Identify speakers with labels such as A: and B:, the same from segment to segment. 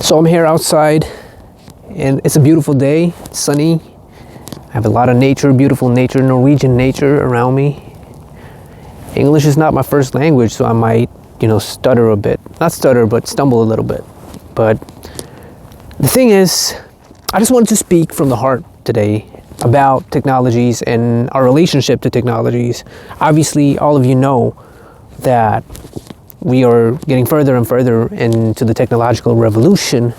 A: So I'm here outside and it's a beautiful day, it's sunny. I have a lot of nature, beautiful nature, Norwegian nature around me. English is not my first language, so I might, stutter a bit. Not stutter, but stumble a little bit. But the thing is, I just wanted to speak from the heart today about technologies and our relationship to technologies. Obviously, all of you know that we are getting further and further into the technological revolution,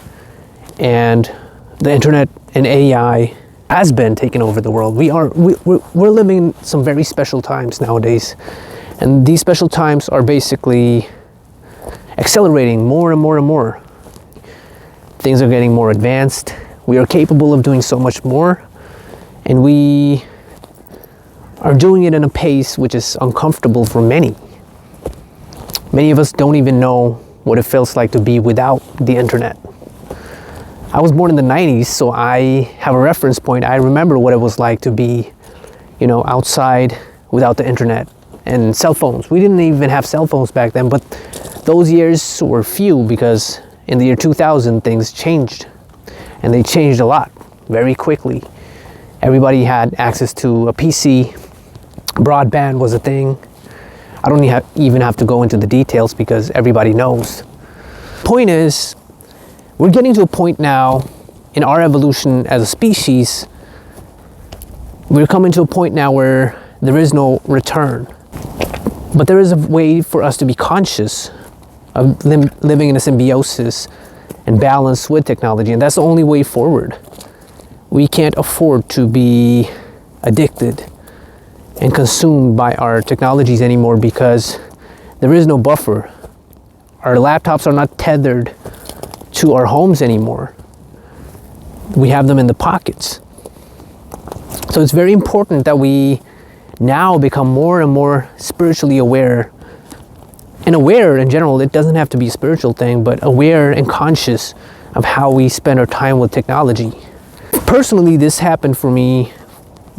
A: and the internet and AI has been taking over the world. We're living in some very special times nowadays, and these special times are basically accelerating more and more and more. Things are getting more advanced. We are capable of doing so much more, and we are doing it in a pace which is uncomfortable for many. Many of us don't even know what it feels like to be without the internet. I was born in the 90s, so I have a reference point. I remember what it was like to be, outside without the internet and cell phones. We didn't even have cell phones back then, but those years were few because in the year 2000, things changed. And they changed a lot, very quickly. Everybody had access to a PC. Broadband was a thing. I don't even have to go into the details because everybody knows. Point is, we're getting to a point now in our evolution as a species. We're coming to a point now where there is no return. But there is a way for us to be conscious of living in a symbiosis and balance with technology, and that's the only way forward. We can't afford to be addicted and consumed by our technologies anymore because there is no buffer. Our laptops are not tethered to our homes anymore. We have them in the pockets. So it's very important that we now become more and more spiritually aware. And aware in general, it doesn't have to be a spiritual thing, but aware and conscious of how we spend our time with technology. Personally, this happened for me.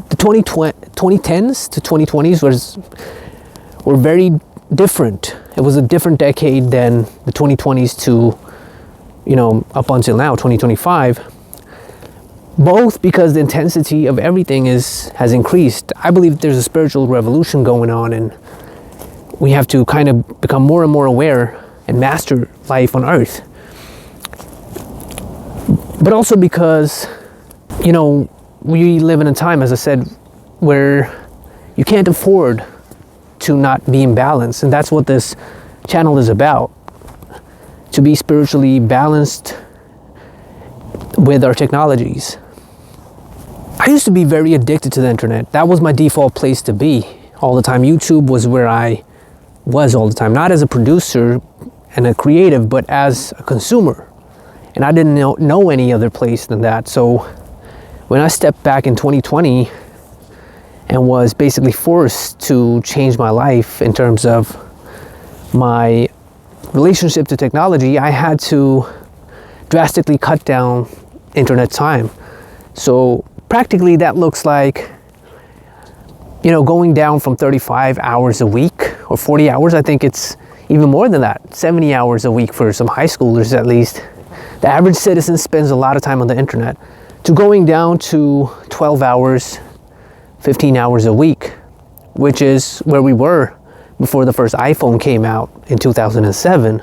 A: The 2010s to 2020s were very different. It was a different decade than the 2020s to, up until now, 2025. Both because the intensity of everything has increased. I believe there's a spiritual revolution going on, and we have to kind of become more and more aware and master life on Earth. But also because, we live in a time, as I said, where you can't afford to not be in balance. And that's what this channel is about. To be spiritually balanced with our technologies. I used to be very addicted to the internet. That was my default place to be all the time. YouTube was where I was all the time. Not as a producer and a creative, but as a consumer. And I didn't know any other place than that. So when I stepped back in 2020 and was basically forced to change my life in terms of my relationship to technology, I had to drastically cut down internet time. So practically that looks like, going down from 35 hours a week or 40 hours. I think it's even more than that, 70 hours a week for some high schoolers at least. The average citizen spends a lot of time on the internet. To going down to 12 hours, 15 hours a week, which is where we were before the first iPhone came out in 2007.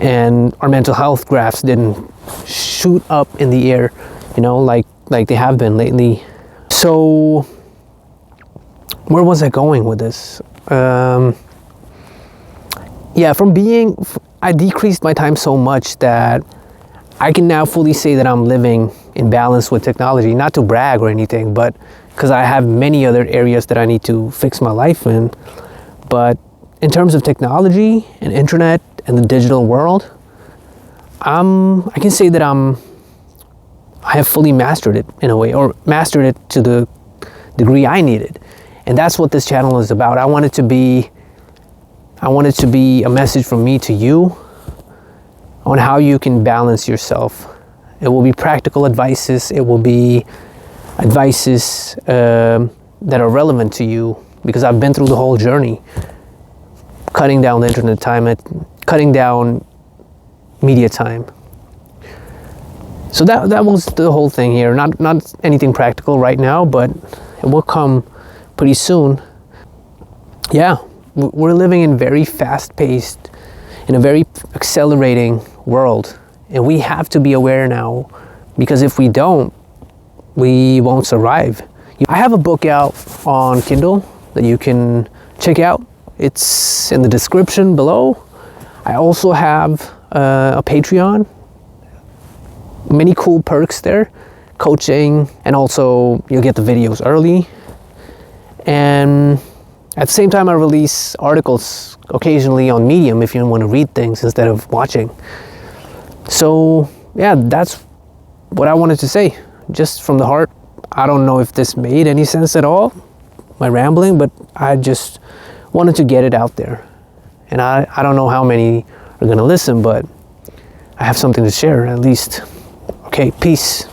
A: And our mental health graphs didn't shoot up in the air, like they have been lately. So where was I going with this? I decreased my time so much that I can now fully say that I'm living in balance with technology, not to brag or anything, but because I have many other areas that I need to fix my life in. But in terms of technology and internet and the digital world, I can say that I have fully mastered it in a way, or mastered it to the degree I needed. And that's what this channel is about. I want it to be a message from me to you on how you can balance yourself. It will be practical advices. It will be advices that are relevant to you because I've been through the whole journey. Cutting down the internet time, cutting down media time. So that was the whole thing here. Not anything practical right now, but it will come pretty soon. Yeah, we're living in very fast-paced, in a very accelerating world, and we have to be aware now, because if we don't, we won't survive. I have a book out on Kindle that you can check out. It's in the description below. I also have a Patreon. Many cool perks there, coaching, and also you'll get the videos early. And at the same time, I release articles occasionally on Medium if you want to read things instead of watching. So yeah, that's what I wanted to say, just from the heart. I don't know if this made any sense at all, my rambling, but I just wanted to get it out there. And I don't know how many are gonna listen, but I have something to share at least. Okay, peace.